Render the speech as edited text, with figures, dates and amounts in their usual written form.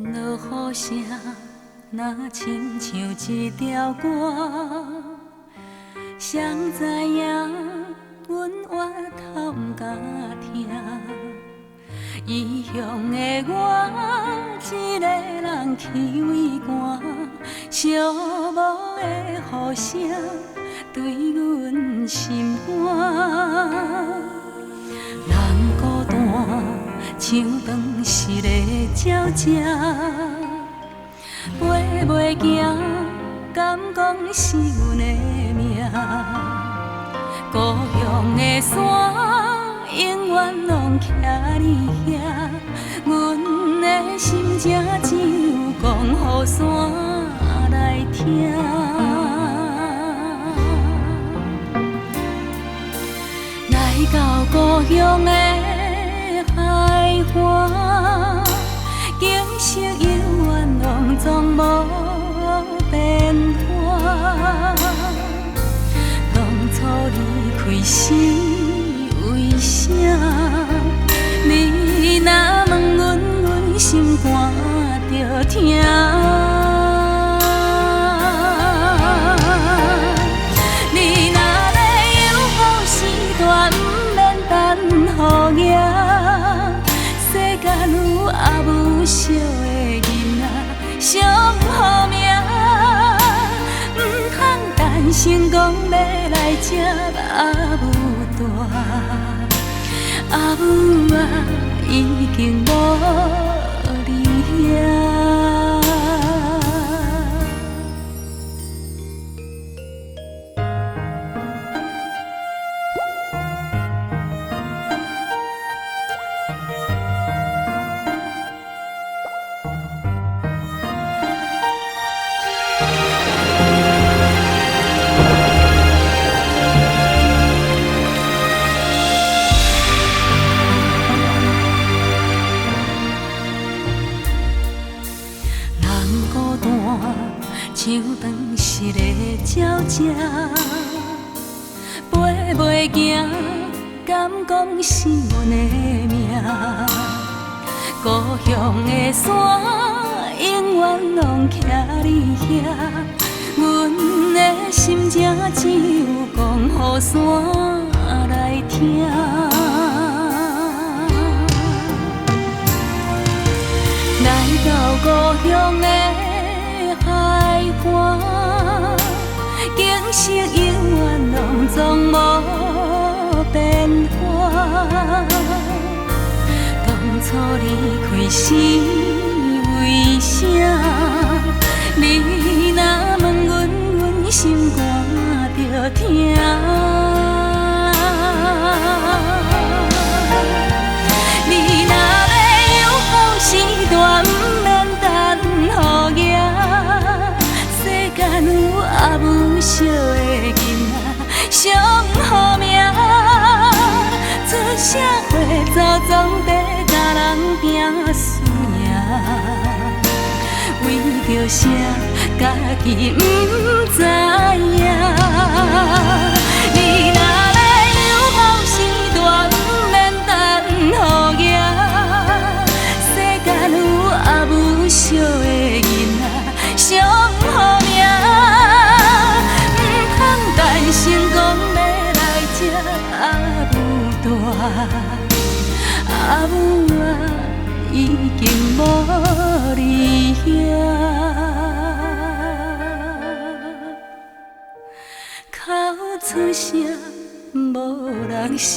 落雨声，若亲像一条歌，谁知影阮活透毋敢听。异乡的我，一个人去畏寒，寂寞的雨声对阮心寒。人孤单，像长逝的鸟只，飞袂行，敢讲是阮的命。故乡的山，永远拢徛你遐，阮的心情只有讲予山来听。来到故乡的海岸，景色永远拢总无变化。当初离开时为啥？你若问阮，阮心肝着疼。你若要有好时段，不免等雨夜。世间有阿母惜的囡仔，上好命。唔通等成功要来接阿母大，阿母啊已经无你遐。像长逝的鸟只，飞袂行，敢讲是阮的命。故乡的山，永远拢徛你遐，阮的心情只有讲予山来听。来到故乡的海岸，景色永远拢总无变化。当初离开时为啥？你若问阮，阮心肝着疼。你若要有好时段，不免等雨夜。敢有阿母惜的囡仔，上好命。出社会早总得甲人拼输赢，为着啥家己不知影？你若要有好时段，不免等雨夜。世间有阿母惜的囡仔，上好命。成功要来接阿母大，阿母啊已经无你遐，口出声无人惜。